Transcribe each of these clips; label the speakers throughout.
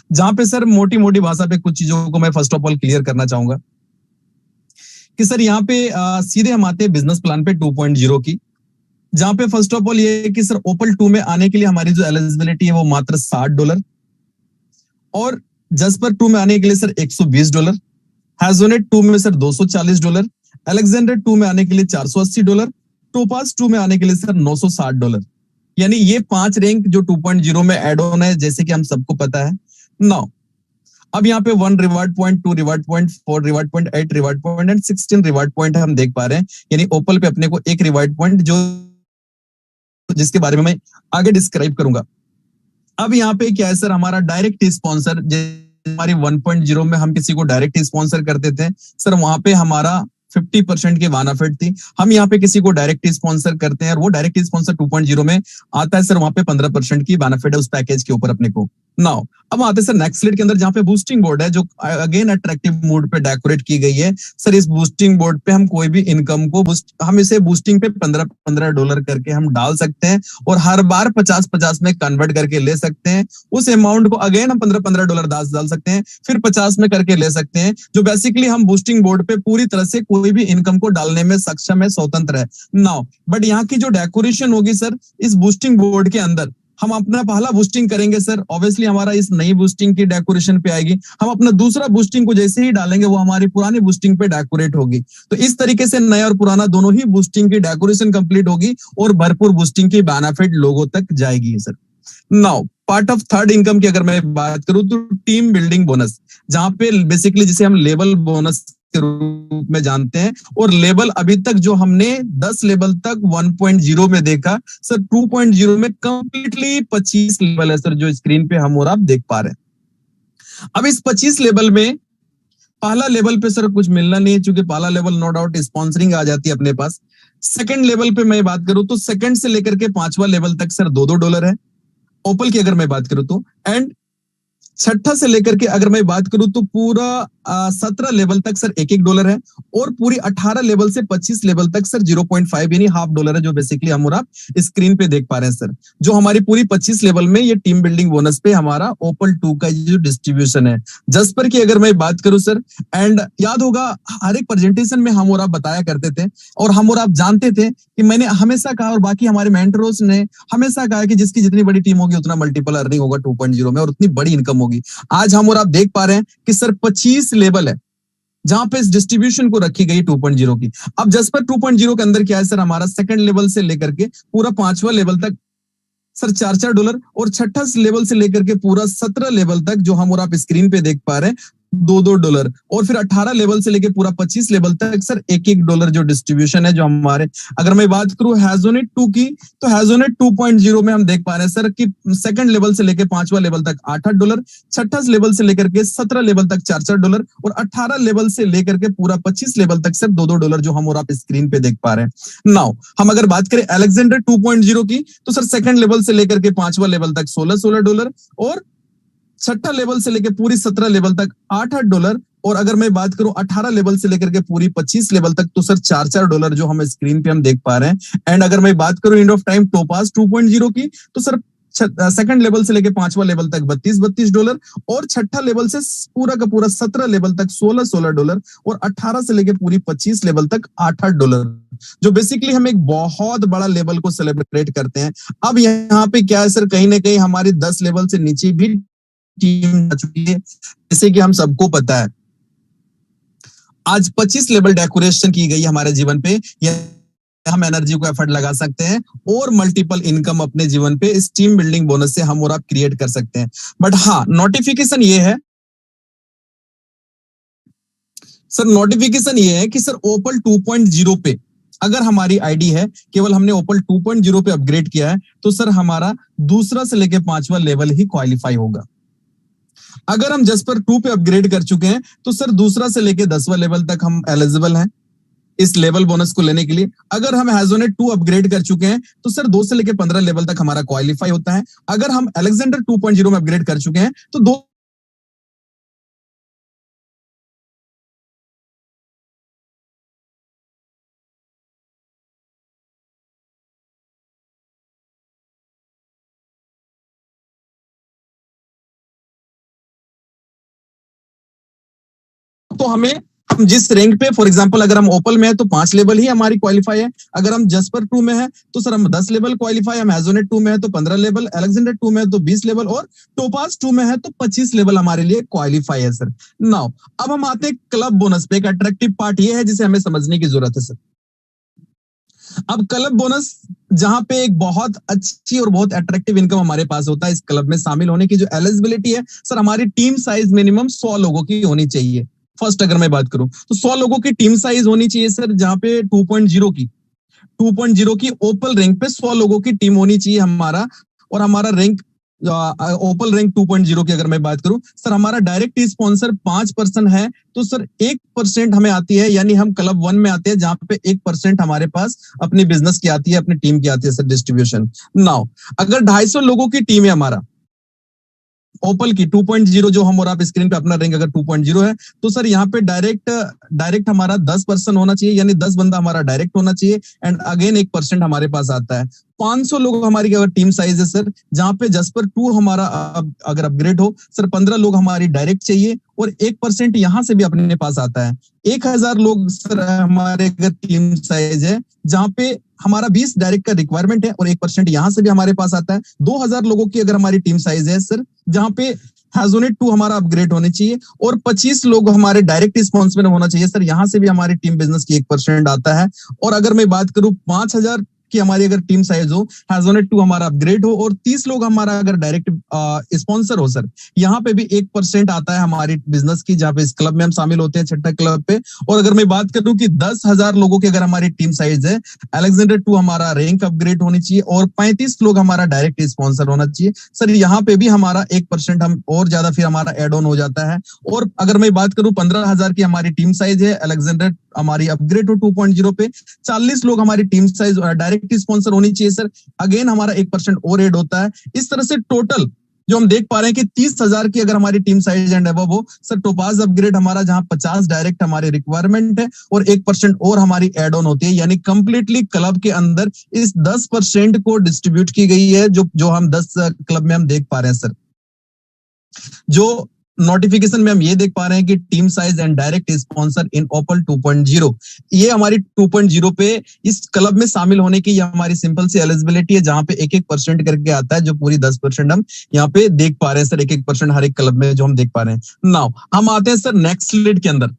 Speaker 1: जहां पे सर मोटी मोटी भाषा पे कुछ चीजों को मैं फर्स्ट ऑफ ऑल क्लियर करना चाहूंगा कि सर यहाँ पे सीधे हम आते हैं बिजनेस प्लान पे 2.0 की, जहां पे फर्स्ट ऑफ ऑल ये है कि सर ओपल 2 में आने के लिए हमारी जो एलिजिबिलिटी है वो मात्र $60, और जसपर 2 में आने के लिए सर $120, हैजोनेट 2 में सर $240, अलेक्जेंडर 2 में आने के लिए $480, टोपास 2 में आने के लिए सर $960। यानी ये 5 रैंक जो 2.0 में एड ऑन है, जैसे कि हम सबको पता है। नाउ अब यहाँ पे 1 reward point, 2 reward point, 4 reward point, 8 reward point and 16 reward point हम देख पा रहे हैं। यानी ओपल पे अपने को एक रिवार्ड पॉइंट जो जिसके बारे में मैं आगे डिस्क्राइब करूंगा। अब यहाँ पे क्या है सर, हमारा डायरेक्ट स्पॉन्सर, हमारी 1.0 में हम किसी को डायरेक्ट स्पॉन्सर करते थे सर, वहां पे हमारा 50% की वानाफिट थी। हम यहाँ पे किसी को डायरेक्ट स्पॉन्सर करते हैं और वो डायरेक्ट स्पॉन्सर 2.0 में आता है सर, वहां पे 15% की बेनिफिट है उस पैकेज के ऊपर अपने को। नाउ अब आते हैं सर नेक्स्ट स्लाइड के अंदर, जहां पे बूस्टिंग बोर्ड है जो अगेन अट्रैक्टिव मोड पे डेकोरेट की गई है। सर इस बूस्टिंग बोर्ड पे हम कोई भी इनकम को हम इसे बूस्टिंग पे $15 करके हम डाल सकते हैं और हर बार 50-50 में कन्वर्ट करके ले सकते हैं। उस अमाउंट को अगेन हम $15 डाल सकते हैं, फिर 50 में करके ले सकते हैं, जो बेसिकली हम बूस्टिंग बोर्ड पे पूरी तरह से कोई भी इनकम को डालने में सक्षम है, स्वतंत्र है। नाउ बट यहाँ की जो डेकोरेशन होगी सर इस बूस्टिंग बोर्ड के अंदर, हम अपना पहला बूस्टिंग करेंगे सर, ऑब्वियसली हमारा इस नई बूस्टिंग की डेकोरेशन पे आएगी। हम अपना दूसरा बूस्टिंग को जैसे ही डालेंगे वो हमारी पुरानी बूस्टिंग पे डेकोरेट होगी। तो इस तरीके से नया और पुराना दोनों ही बूस्टिंग की डेकोरेशन कंप्लीट होगी और भरपूर बूस्टिंग की बेनिफिट लोगों तक जाएगी sir. Now part of third income की अगर मैं बात करूं तो टीम बिल्डिंग बोनस, जहां पे बेसिकली जिसे हम लेवल बोनस के रूप में जानते हैं, और लेवल अभी तक जो हमने 10 लेवल तक 1.0 में देखा सर, 2.0 में कंप्लीटली 25 लेवल है सर, जो स्क्रीन पे हम और आप देख पा रहे हैं। अब इस 25 लेवल में पहला लेवल पे सर कुछ मिलना नहीं है, क्योंकि पहला लेवल नो डाउट स्पॉन्सरिंग आ जाती है अपने पास। सेकंड लेवल पे मैं बात करूं तो सेकंड से लेकर के पांचवा लेवल तक सर $2 है ओपल की अगर मैं बात करूं तो, एंड छठा से लेकर के अगर मैं बात करूं तो पूरा 17 लेवल तक सर $1 है, और पूरी 18 लेवल से 25 लेवल तक सर 0.5 यानी $0.5 है, जो बेसिकली हम और आप स्क्रीन पे देख पा रहे हैं सर। जो हमारी पूरी 25 लेवल में ये टीम बिल्डिंग बोनस पे हमारा ओपल 2 का जो डिस्ट्रीब्यूशन है। जसपर की अगर मैं बात करूं सर, एंड याद होगा हर एक प्रेजेंटेशन में हम और आप बताया करते थे और हम और आप जानते थे कि मैंने हमेशा कहा और बाकी हमारे मेंटरोस ने हमेशा कहा कि जिसकी जितनी बड़ी टीम होगी उतना मल्टीपल अर्निंग होगा 2.0 में और उतनी बड़ी इनकम होगी। आज हम और आप देख पा रहे हैं कि सर 25 लेवल है जहां पे इस डिस्ट्रीब्यूशन को रखी गई 2.0 की। अब जसपर 2.0 के अंदर क्या है सर, हमारा सेकंड लेवल से लेकर के पूरा पांचवा लेवल तक सर $4 और छठा लेवल से लेकर के पूरा 17 लेवल तक जो हम और आप स्क्रीन पे देख पा रहे हैं $2 और फिर 18 लेवल से लेकर पूरा 25 लेवल तक सर $1 जो डिस्ट्रीब्यूशन है जो हमारे। अगर मैं बात करूं हैजोनेट 2 की, तो हैजोनेट 2.0 में हम देख पा रहे हैं सर कि सेकंड लेवल से लेकर पांचवा लेवल तक $8, छठा लेवल से लेकर के 17 लेवल तक $4 और 18 लेवल से लेकर के पूरा 25 लेवल तक सर $2 जो हम और आप स्क्रीन पे देख पा रहे हैं। नाउ हम अगर बात करें अलेक्जेंडर 2.0 की, तो सर सेकंड लेवल से लेकर के पांचवा लेवल तक $16 और छठा लेवल से लेकर पूरी 17 लेवल तक $8, और अगर मैं बात करूं 18 लेवल से लेकर के पूरी 25 लेवल तक तो सर $4 जो हम स्क्रीन पे हम देख पा रहे हैं। एंड अगर मैं बात करूं एंड ऑफ टाइम टोपास 2.0 की, तो सर सेकंड लेवल से लेकर पांचवा लेवल तक $32 और छठा लेवल से पूरा का पूरा 17 लेवल तक $16 और 18 से लेकर पूरी 25 लेवल तक $8, जो बेसिकली हम एक बहुत बड़ा लेवल को सेलिब्रेट करते हैं। अब यहाँ पे क्या है सर, कहीं ना कहीं हमारी 10 लेवल से नीचे भी टीम आ चुकी है, जैसे कि हम सबको पता है आज 25 लेवल डेकोरेशन की गई हमारे जीवन पे, या हम एनर्जी को एफर्ट लगा सकते हैं और मल्टीपल इनकम अपने जीवन पे इस टीम बिल्डिंग बोनस से हम और आप क्रिएट कर सकते हैं। बट हाँ, नोटिफिकेशन ये है सर, नोटिफिकेशन ये है कि सर ओपल 2.0 पे अगर हमारी आईडी है, केवल हमने ओपल 2.0 पे अपग्रेड किया है, तो सर हमारा दूसरा से लेकर पांचवा लेवल ही क्वालिफाई होगा। अगर हम जसपर 2 पे अपग्रेड कर चुके हैं तो सर दूसरा से लेके 10वां लेवल तक हम एलिजिबल हैं इस लेवल बोनस को लेने के लिए। अगर हम हैजोनेट 2 अपग्रेड कर चुके हैं तो सर 2 से लेके 15 लेवल तक हमारा क्वालिफाई होता है। अगर हम अलेक्जेंडर 2.0 में अपग्रेड कर चुके हैं तो 2 तो हम जिस रैंक पे, फॉर एग्जांपल अगर हम ओपल में है तो 5 लेवल ही हमारी क्वालिफाई है, अगर हम जस्पर 2 में है तो सर हम 10 लेवल क्वालिफाई, हम एजोनेट 2 में है तो 15 लेवल, अलेक्जेंडर 2 में है तो 20 लेवल और टोपाज 2 में है तो 25 लेवल हमारे लिए क्वालिफाई है सर। नाउ अब हम आते हैं क्लब बोनस पे। एक अट्रैक्टिव पार्ट ये है जिसे हमें समझने की जरूरत है सर। अब क्लब बोनस जहां पे एक बहुत अच्छी और बहुत अट्रैक्टिव इनकम हमारे पास होता है, इस क्लब में शामिल होने की जो एलिजिबिलिटी है सर, हमारी टीम साइज मिनिमम 100 लोगों की होनी चाहिए। फर्स्ट अगर मैं बात करूं तो 100 लोगों की टीम साइज होनी चाहिए सर, जहां पे 2.0 की ओपल रैंक पे 100 लोगों की टीम होनी चाहिए हमारा। और हमारा रैंक ओपल रैंक 2.0 की अगर मैं बात करूं सर, हमारा डायरेक्ट स्पॉन्सर 5% है, तो सर 1% हमें आती है, यानी हम क्लब 1 में आते हैं जहां पे 1% हमारे पास अपनी बिजनेस की आती है, अपनी टीम की आती है सर डिस्ट्रीब्यूशन। नाउ अगर 250 लोगों की टीम है हमारा ओपल की 2.0, जो हम और आप स्क्रीन पे अपना रैंक अगर 2.0 है तो सर यहाँ पे डायरेक्ट हमारा 10% होना चाहिए, यानी 10 बंदा हमारा डायरेक्ट होना चाहिए, एंड अगेन 1% हमारे पास आता है। 500 लोग हमारी अगर टीम साइज है सर, जहां पे जस्पर 2 हमारा अगर अपग्रेड हो सर, 15 लोग हमारी डायरेक्ट चाहिए और 1% यहां से भी अपने पास आता है। 1000 लोग सर हमारे अगर टीम साइज है, जहां पे हमारा 20 डायरेक्ट का रिक्वायरमेंट है और 1% यहां से भी हमारे पास आता है। 2000 लोगों की अगर हमारी टीम साइज है सर, जहां पे हैजोनेट 2 हमारा अपग्रेड होने चाहिए और 25 लोग हमारे डायरेक्ट स्पॉन्सर होना चाहिए सर, यहां से भी हमारी टीम बिजनेस की 1% आता है। और अगर मैं बात करूं 5000 की हमारी अगर टीम साइज हो, हैजोनेट 2 हमारा अपग्रेड हो और 30 लोग हमारा अगर डायरेक्ट स्पॉन्सर हो सर, यहाँ पे भी 1% आता है हमारी बिजनेस की, जहां पे इस क्लब में हम शामिल होते हैं, छठा क्लब पे। और अगर मैं बात करूं कि 10,000 लोगों की अगर हमारी टीम साइज है, अलेक्जेंडर 2 हमारा रैंक अपग्रेड होनी चाहिए और 35 लोग हमारा डायरेक्ट स्पॉन्सर होना चाहिए सर, यहाँ पे भी हमारा 1% हम और ज्यादा फिर हमारा एड ऑन हो जाता है। और अगर मैं बात करूं 15,000 की हमारी टीम साइज है, अलेक्जेंडर हमारी अपग्रेड हो 2.0 पे, 40 लोग हमारी टीम साइज डायरेक्ट स्पॉन्सर होनी चाहिए सर, अगेन हमारा 1% और एड होता है। इस तरह से टोटल जो हम देख पा रहे हैं कि 30,000 की अगर हमारी टीम साइज एंड अबव हो सर, टोपाज अपग्रेड हमारा जहां 50 डायरेक्ट हमारी रिक्वायरमेंट है और 1% और हमारी एड ऑन होती है, यानी कंप्लीटली क्लब के अंदर इस 10% को डिस्ट्रीब्यूट की गई है, जो हम 10 क्लब में हम देख पा रहे हैं सर। जो नोटिफिकेशन में हम ये देख पा रहे हैं कि team size and direct sponsor in opal 2.0, ये हमारी 2.0 पे इस क्लब में शामिल होने की हमारी सिंपल सी एलिजिबिलिटी है, जहां पे 1% करके आता है, जो पूरी 10% हम यहाँ पे देख पा रहे हैं सर, 1% हर एक क्लब में जो हम देख पा रहे हैं। नाउ हम आते हैं सर नेक्स्ट स्लाइड के अंदर।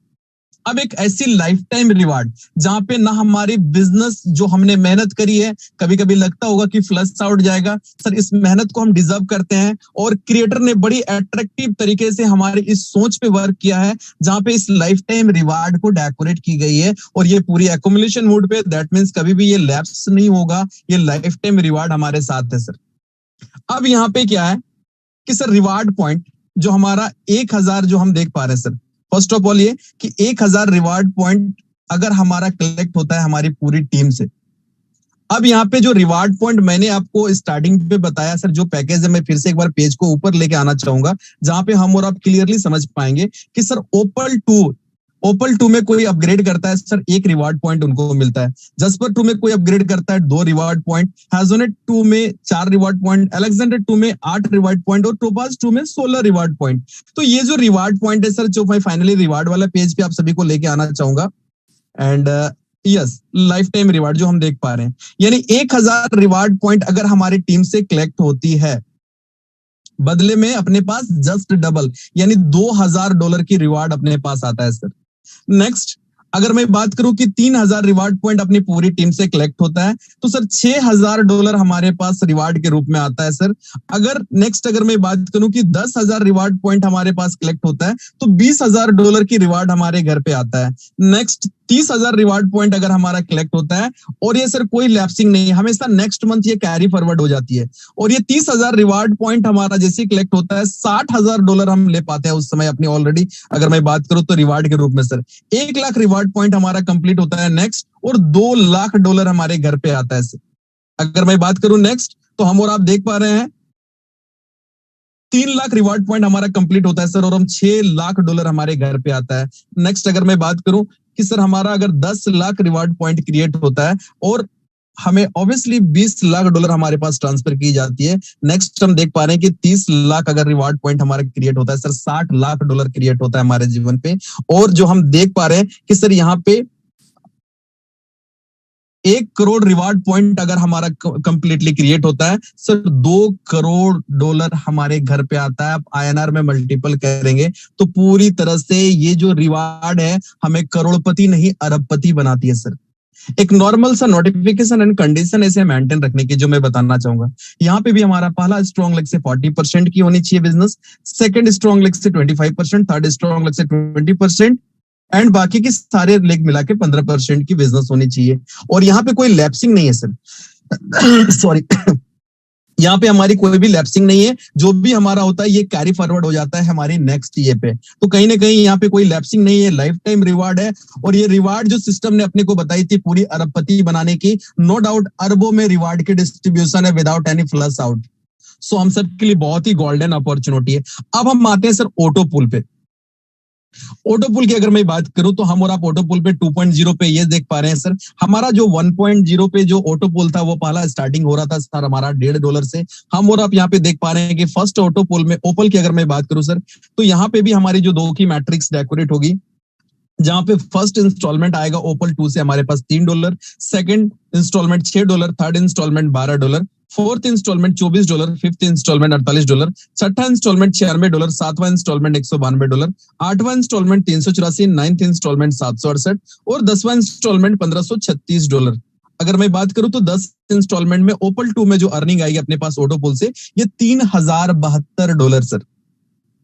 Speaker 1: अब एक ऐसी लाइफ टाइम रिवार्ड जहां पे ना हमारी बिजनेस जो हमने मेहनत करी है, कभी कभी लगता होगा कि फ्लश आउट जाएगा सर, इस मेहनत को हम डिजर्व करते हैं और क्रिएटर ने बड़ी अट्रैक्टिव तरीके से हमारी इस सोच पे वर्क किया है, जहां पे इस लाइफ टाइम रिवार्ड को डेकोरेट की गई है और ये पूरी एक्यूमुलेशन मोड पे, दैट मींस कभी भी ये लैप्स नहीं होगा, ये लाइफ टाइम रिवार्ड हमारे साथ है सर। अब यहाँ पे क्या है कि सर रिवार्ड पॉइंट जो हमारा 1000 जो हम देख पा रहे हैं सर, फर्स्ट ऑफ ऑल ये कि 1000 रिवार्ड पॉइंट अगर हमारा कलेक्ट होता है हमारी पूरी टीम से। अब यहाँ पे जो रिवार्ड पॉइंट मैंने आपको स्टार्टिंग पे बताया सर, जो पैकेज है, मैं फिर से एक बार पेज को ऊपर लेके आना चाहूंगा, जहां पे हम और आप क्लियरली समझ पाएंगे कि सर ओपल 2 में कोई अपग्रेड करता है सर, 1 रिवार्ड पॉइंट उनको मिलता है। जस्पर 2 में कोई अपग्रेड करता है, 2 रिवार्ड पॉइंट। हैजोनेट 2 में 4 रिवार्ड पॉइंट, अलेक्जेंडर 2 में 8 रिवार्ड पॉइंट और टोपाज 2 में 16 रिवार्ड पॉइंट। तो ये जो रिवार्ड पॉइंट है सर, जो मैं फाइनली रिवार्ड वाला पेज पे आप सभी को लेके आना चाहूंगा, and yes life time reward जो हम देख पा रहे हैं, यानी 1000 रिवार्ड पॉइंट अगर हमारी टीम से कलेक्ट होती है, बदले में अपने पास जस्ट डबल यानी $2000 की रिवार्ड अपने पास आता है सर। नेक्स्ट अगर मैं बात करूं कि 3000 रिवार्ड पॉइंट अपनी पूरी टीम से कलेक्ट होता है, तो सर $6000 हमारे पास रिवार्ड के रूप में आता है सर। अगर मैं बात करूं कि 10,000 रिवार्ड पॉइंट हमारे पास कलेक्ट होता है, तो $20,000 की रिवार्ड हमारे घर पे आता है। नेक्स्ट 30,000 रिवार्ड पॉइंट अगर हमारा कलेक्ट होता है, और ये सर कोई लैप्सिंग नहीं है, हमेशा नेक्स्ट मंथ ये कैरी फॉरवर्ड हो जाती है, और ये 30,000 रिवार्ड पॉइंट हमारा जैसे कलेक्ट होता है, $60,000 हम ले पाते हैं उस समय अपनी ऑलरेडी। अगर मैं बात करूं तो रिवार्ड के रूप में सर 1 लाख रिवार्ड पॉइंट हमारा कंप्लीट होता है नेक्स्ट, और $2 लाख हमारे घर पे आता है सर। अगर मैं बात करूं नेक्स्ट, तो हम और आप देख पा रहे हैं 3 लाख रिवार्ड पॉइंट हमारा कंप्लीट होता है सर, और हम $6 लाख हमारे घर पे आता है। नेक्स्ट अगर मैं बात करूं कि सर हमारा अगर 10 लाख रिवार्ड पॉइंट क्रिएट होता है और हमें ऑब्वियसली 20 लाख डॉलर हमारे पास ट्रांसफर की जाती है। नेक्स्ट हम देख पा रहे हैं कि 30 लाख अगर रिवार्ड पॉइंट हमारा क्रिएट होता है सर, 60 लाख डॉलर क्रिएट होता है हमारे जीवन पे। और जो हम देख पा रहे हैं कि सर यहाँ पे 1 करोड़ रिवार्ड पॉइंट अगर हमारा कंप्लीटली क्रिएट होता है सर, 2 करोड़ डॉलर हमारे घर पे आता है। आप आईएनआर में मल्टीपल करेंगे तो पूरी तरह से ये जो रिवार्ड है हमें करोड़पति नहीं अरबपति बनाती है सर। एक नॉर्मल सा नोटिफिकेशन एंड कंडीशन ऐसे मेंटेन रखने की जो मैं बताना चाहूंगा, यहाँ पे भी हमारा पहला स्ट्रॉन्ग लेग से 40% की होनी चाहिए बिजनेस, सेकंड स्ट्रॉन्ग लेग से 25%, थर्ड स्ट्रॉन्ग लेग से 20% एंड बाकी के सारे लेग मिला के 15% की बिजनेस होनी चाहिए। और यहाँ पे कोई लैप्सिंग नहीं है सर सॉरी यहाँ पे हमारी कोई भी लैप्सिंग नहीं है। जो भी हमारा होता है ये कैरी फॉरवर्ड हो जाता है हमारी नेक्स्ट ईयर पे। तो कहीं ना कहीं यहाँ पे कोई लैप्सिंग नहीं है, लाइफ टाइम रिवार्ड है। और ये रिवार्ड जो सिस्टम ने अपने को बताई थी पूरी अरबपति बनाने की, नो डाउट अरबों में रिवार्ड की डिस्ट्रीब्यूशन है विदाउट एनी फ्लश आउट। सो हम सबके लिए बहुत ही गोल्डन अपॉर्चुनिटी है। अब हम आते हैं सर ऑटो पुल पे। ऑटो पुल की अगर मैं बात करूं तो हम और आप ऑटो पुल पे 2.0 पे ये देख पा रहे हैं सर, हमारा जो 1.0 पे जो ऑटो पुल था वो पहला स्टार्टिंग हो रहा था सर हमारा $1.5 से। हम और आप यहाँ पे देख पा रहे हैं कि फर्स्ट ऑटो पुल में ओपल की अगर मैं बात करूं सर, तो यहाँ पे भी हमारी जो 2 की मैट्रिक्स डेकोरेट होगी, जहां पे फर्स्ट इंस्टॉलमेंट आएगा ओपल 2 से हमारे पास $3, second instalment $6, third instalment $12, fourth instalment $24, fifth instalment $48, छठा इंस्टॉलमेंट $96, सातवां इंस्टॉलमेंट $192, आठवां इंस्टॉलमेंट $384, नाइन्थ इंस्टॉलमेंट $768 और 10वां इंस्टॉलमेंट $1536। अगर मैं बात करूं तो 10 इंस्टॉलमेंट में ओपल 2 में जो अर्निंग आएगी अपने पास ऑटो पुल से ये $3072 सर।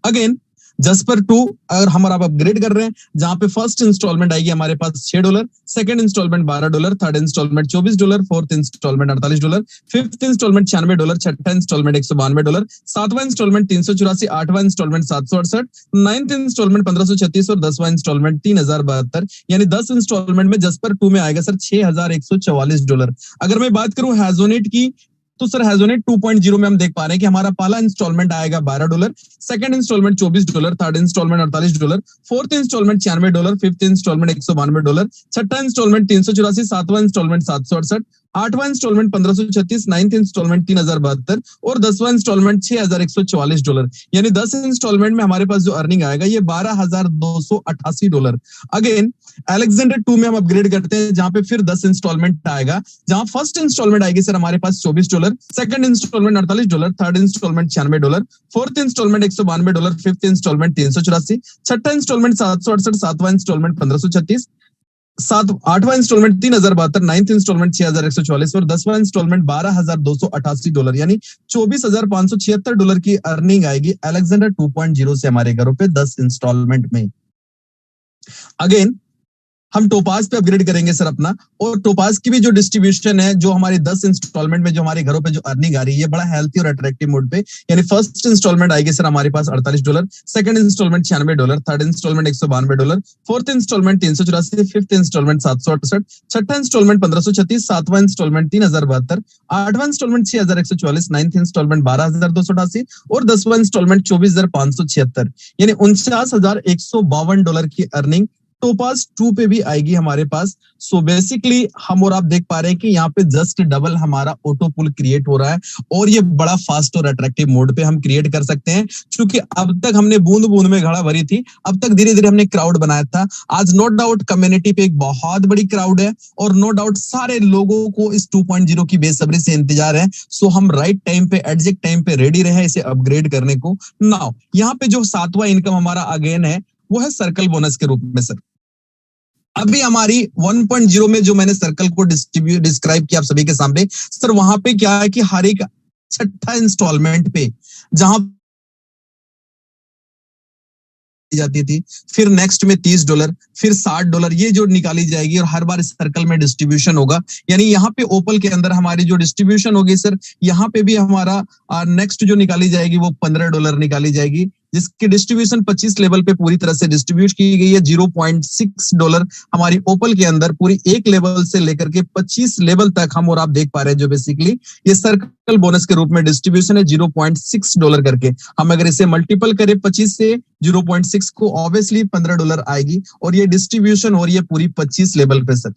Speaker 1: अगेन जस्पर 2 अगर हम आप अपग्रेड कर रहे हैं, जहां पे फर्स्ट इंस्टॉलमेंट आएगी हमारे पास $6, second instalment $12, third instalment $24, fourth instalment $48, fifth instalment $96, छठा इंस्टॉलमेंट $192, सातवां इंस्टॉलमेंट $384, आठवां इंस्टॉलमेंट $768, नाइन्थ इंस्टॉलमेंट $1536 और 10वां इंस्टॉलमेंट $3072। यानी 10 इंस्टॉलमेंट में जस्पर 2 में आएगा सर $6144। अगर मैं बात करूं हैजोनेट की, तो सर हैजोनेट 2.0 में हम देख पा रहे हैं कि हमारा पहला इंस्टॉलमेंट आएगा $12, second instalment $24, third instalment $48, fourth instalment $96, fifth instalment $192, छठा इंस्टॉलमेंट $384, सातवां इंस्टॉलमेंट $768, आठवां इंस्टॉलमेंट $1536, नाइन्थ इंस्टॉलमेंट $3072 और 10वां इंस्टॉलमेंट $6144। यानी 10 इंस्टॉलमेंट में हमारे पास जो अर्निंग आएगा ये $12,288। अगेन अलेक्जेंडर 2 में हम अपग्रेड करते हैं, जहां पे फिर 10 इंस्टॉलमेंट आएगा, जहां फर्स्ट इंस्टॉलमेंट आएगी सर हमारे पास $24, second instalment $48, third instalment $96, fourth instalment $192, fifth instalment $384, छठा इंस्टॉलमेंट $768, सातवां इंस्टॉलमेंट $1536, आठवां इंस्टॉलमेंट $3072, नाइन्थ इंस्टॉलमेंट $6144 और 10वां इंस्टॉलमेंट $12,288। यानी $24,576 की अर्निंग आएगी अलेक्जेंडर 2.0 से हमारे घरों पे 10 इंस्टॉलमेंट में। अगेन हम टोपाज पे अपग्रेड करेंगे सर अपना, और टोपाज की भी जो डिस्ट्रीब्यूशन है, जो हमारे 10 इंस्टॉलमेंट में जो हमारे घरों पे जो अर्निंग आ रही है बड़ा हेल्थी और अट्रैक्टिव मोड पे। यानी फर्स्ट इंस्टॉलमेंट आएगी सर हमारे पास $48, second instalment $96, third instalment $192, fourth instalment $384, fifth instalment $768, छठा इंस्टॉलमेंट $1536, सातवां इंस्टॉलमेंट $3072, आठवां इंस्टॉलमेंट $6144, नाइन्थ इंस्टॉलमेंट $12,288 और 10वां इंस्टॉलमेंट $24,576। यानी $49,152 की अर्निंग टोपाज 2 पे भी आएगी हमारे पास। सो बेसिकली हम और आप देख पा रहे हैं कि यहाँ पे जस्ट डबल हमारा ऑटो पुल क्रिएट हो रहा है, और ये बड़ा फास्ट और अट्रैक्टिव मोड पे हम क्रिएट कर सकते हैं। क्योंकि अब तक हमने बूंद बूंद में घड़ा भरी थी, अब तक धीरे धीरे हमने क्राउड बनाया था। आज नो डाउट कम्युनिटी पे एक बहुत बड़ी क्राउड है, और नो डाउट सारे लोगों को इस 2.0 की बेसब्री से इंतजार है। सो हम राइट टाइम पे, एग्जैक्ट टाइम पे रेडी रहे इसे अपग्रेड करने को। नाउ यहाँ पे जो 7वां इनकम हमारा अगेन है वो है सर्कल बोनस के रूप में सर। अभी हमारी 1.0 में जो मैंने सर्कल को डिस्क्राइब किया आप सभी के सामने सर, वहां पे क्या है कि हर एक छठा इंस्टॉलमेंट पे जहां जाती थी, फिर नेक्स्ट में $30, फिर $60 ये जो निकाली जाएगी, और हर बार इस सर्कल में डिस्ट्रीब्यूशन होगा। यानी यहाँ पे ओपल के अंदर हमारी जो डिस्ट्रीब्यूशन होगी सर, यहाँ पे भी हमारा नेक्स्ट जो निकाली जाएगी वो $15 निकाली जाएगी, जिसकी डिस्ट्रीब्यूशन 25 लेवल पे पूरी तरह से डिस्ट्रीब्यूट की गई है। $0.6 हमारी ओपल के अंदर पूरी एक लेवल से लेकर के 25 लेवल तक हम और आप देख पा रहे हैं। जो बेसिकली ये सर्कल बोनस के रूप में डिस्ट्रीब्यूशन है $0.6 करके। हम अगर इसे मल्टीपल करें 25 से 0.6 को, ऑब्वियसली $15 आएगी, और ये डिस्ट्रीब्यूशन हो रही है पूरी 25 लेवल पे सर।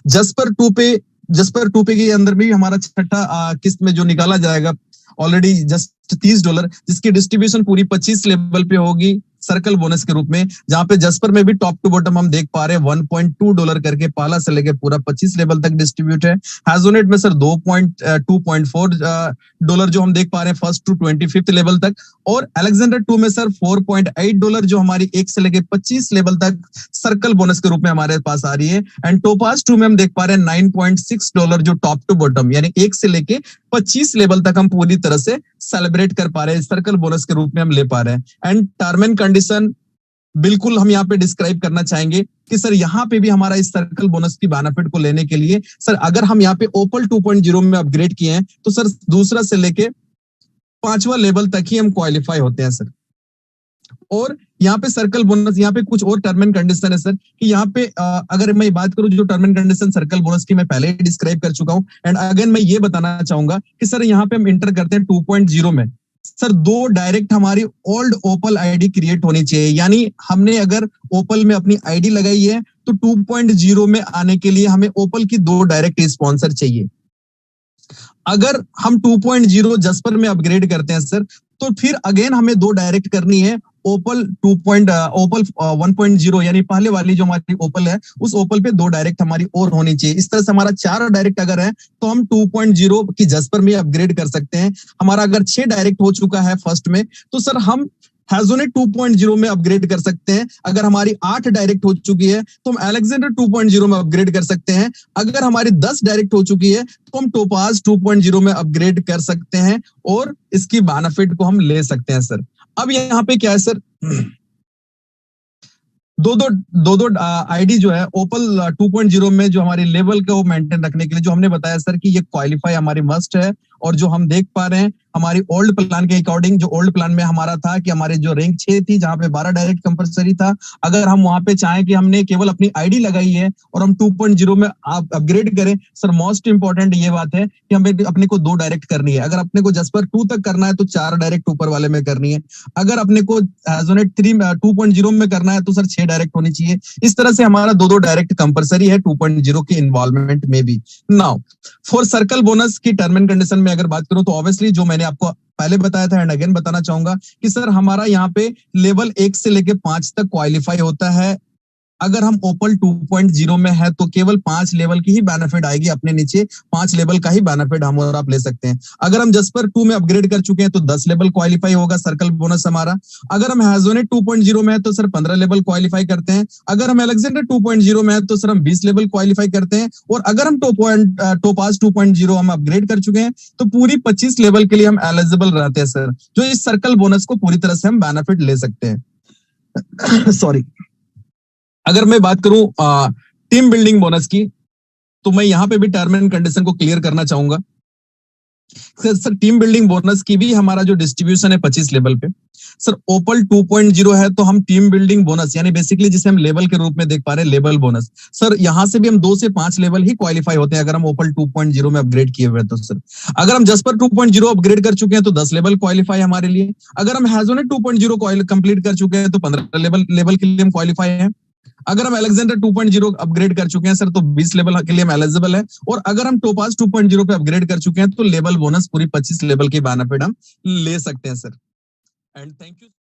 Speaker 1: जस्पर 2 पे जस्पर 2 पे के अंदर भी हमारा छठा किस्त में जो निकाला जाएगा ऑलरेडी जस्ट $30, जिसकी डिस्ट्रीब्यूशन पूरी 25 लेवल पे होगी सर्कल बोनस के रूप में, जहां पे जस्पर में भी टॉप टू बॉटम हम देख पा रहे हैं $1.2 करके पहला से लेके पूरा 25 लेवल तक डिस्ट्रीब्यूट है। हैजोनेट में सर $2.4 जो हम देख पा रहे हैं फर्स्ट टू 25th लेवल तक, और अलेक्जेंडर 2 में सर $4.8 जो हमारी 1 से लेके 25 लेवल तक सर्कल बोनस के रूप में हमारे पास आ रही है। एंड टोपाज 2 में हम देख पा रहे हैं $9.6 जो टॉप टू बॉटम यानी 1 से लेके 25 लेवल तक हम पूरी तरह से सेलिब्रेट कर पा रहे हैं, सर्कल बोनस के रूप में हम ले पा रहे हैं। एंड टर्म एंड कंडीशन बिल्कुल हम यहाँ पे डिस्क्राइब करना चाहेंगे कि सर यहाँ पे भी हमारा इस सर्कल बोनस की बेनिफिट को लेने के लिए सर अगर हम यहाँ पे ओपल 2.0 में अपग्रेड किए हैं तो सर दूसरा से लेके 5वां लेवल तक ही हम क्वालिफाई होते हैं सर। और यहाँ पे सर्कल बोनस, यहाँ पे कुछ और टर्म एंड कंडीशन है सर कि यहाँ पे अगर मैं बात करूं जो term and condition circle bonus की मैं पहले ही डिस्क्राइब कर चुका हूं। एंड अगेन मैं ये बताना चाहूंगा कि सर यहाँ पे हम इंटर करते हैं 2.0 में, सर 2 डायरेक्ट हमारी ओल्ड ओपल आईडी क्रिएट होनी चाहिए, यानी हमने अगर ओपल में अपनी आईडी लगाई है तो 2.0 में आने के लिए हमें ओपल की 2 डायरेक्ट स्पॉन्सर चाहिए। अगर हम 2.0 जस्पर में अपग्रेड करते हैं सर तो फिर अगेन हमें 2 डायरेक्ट करनी है ओपल 1.0 यानी पहले वाली जो हमारी ओपल है उस ओपल पे 2 डायरेक्ट हमारी और होनी चाहिए। इस तरह से हमारा 4 डायरेक्ट अगर है तो हम 2.0 की जस्पर में अपग्रेड कर सकते हैं। हमारा अगर 6 डायरेक्ट हो चुका है फर्स्ट में तो सर हम हैजोनेट 2.0 में अपग्रेड कर सकते हैं। अगर हमारी 8 डायरेक्ट हो चुकी है तो हम अलेक्जेंडर 2.0 में अपग्रेड कर सकते हैं। अगर हमारी 10 डायरेक्ट हो चुकी है तो हम टोपाज 2.0 में अपग्रेड कर सकते हैं और इसकी बेनिफिट को हम ले सकते हैं सर। अब यहाँ पे क्या है सर, दो आईडी जो है ओपल 2.0 में जो हमारी लेवल को मेंटेन रखने के लिए जो हमने बताया सर कि ये क्वालिफाई हमारी मस्ट है। और जो हम देख पा रहे हैं हमारी ओल्ड प्लान के अकॉर्डिंग, जो ओल्ड प्लान में हमारा था कि हमारे जो रैंक 6 थी जहां पे 12 डायरेक्ट कंपलसरी था, अगर हम वहां पे चाहें कि हमने केवल अपनी आईडी लगाई है और हम 2.0 में अपग्रेड करें सर, मोस्ट इंपॉर्टेंट ये बात है कि हमें अपने को 2 डायरेक्ट करनी है। अगर अपने को जस्पर 2 तक करना है तो 4 डायरेक्ट ऊपर वाले में करनी है। अगर अपने को हैजोनेट 2.0 में करना है तो सर 6 डायरेक्ट होनी चाहिए। इस तरह से हमारा 2 डायरेक्ट कंपलसरी है 2.0 के इन्वॉल्वमेंट में भी। नाउ फॉर सर्कल बोनस की टर्म एंड कंडीशन में अगर बात करूं तो ऑब्वियसली जो मैंने आपको पहले बताया था एंड अगेन बताना चाहूंगा कि सर हमारा यहाँ पे लेवल 1 से लेके 5 तक क्वालिफाई होता है। अगर हम ओपल 2.0 में है तो केवल 5 लेवल की ही बेनिफिट आएगी, अपने नीचे 5 लेवल का ही बेनिफिट हम और आप ले सकते हैं। अगर हम जस्पर 2 में अपग्रेड कर चुके हैं तो 10 लेवल क्वालिफाई होगा सर्कल बोनस हमारा। अगर हम हैजोनेट 2.0 में है तो सर 15 लेवल क्वालिफाई करते हैं। अगर हम अलेक्जेंडर 2.0 में है तो सर हम 20 लेवल क्वालिफाई करते हैं। और अगर हम टोपाज 2.0 हम अपग्रेड कर चुके हैं तो पूरी 25 लेवल के लिए हम एलिजिबल रहते हैं सर, जो इस सर्कल बोनस को पूरी तरह से हम बेनिफिट ले सकते हैं। सॉरी, अगर मैं बात करूं टीम बिल्डिंग बोनस की तो मैं यहां पे भी टर्म एंड कंडीशन को क्लियर करना चाहूंगा। सर टीम बिल्डिंग बोनस की भी हमारा जो डिस्ट्रीब्यूशन है 25 लेवल पे, सर ओपल 2.0 है तो हम टीम बिल्डिंग बोनस यानी बेसिकली जिसे हम लेवल के रूप में देख पा रहे हैं लेवल बोनस, सर यहां से भी हम 2 से 5 लेवल ही क्वालिफाई होते हैं अगर हम ओपल 2.0 में अपग्रेड किए हुए तो सर। अगर हम जस्पर 2.0 अपग्रेड कर चुके हैं तो 10 लेवल क्वालिफाई हमारे लिए। अगर हम हैजोनेट 2.0 कंप्लीट कर चुके हैं तो 15 लेवल के लिए हम क्वालिफाई है। अगर हम अलेक्जेंडर 2.0 अपग्रेड कर चुके हैं सर तो 20 लेवल के लिए हम एलिजिबल है। और अगर हम टोपाज 2.0 पे अपग्रेड कर चुके हैं तो लेवल बोनस पूरी 25 लेवल की बेनिफिट हम ले सकते हैं सर। And thank you.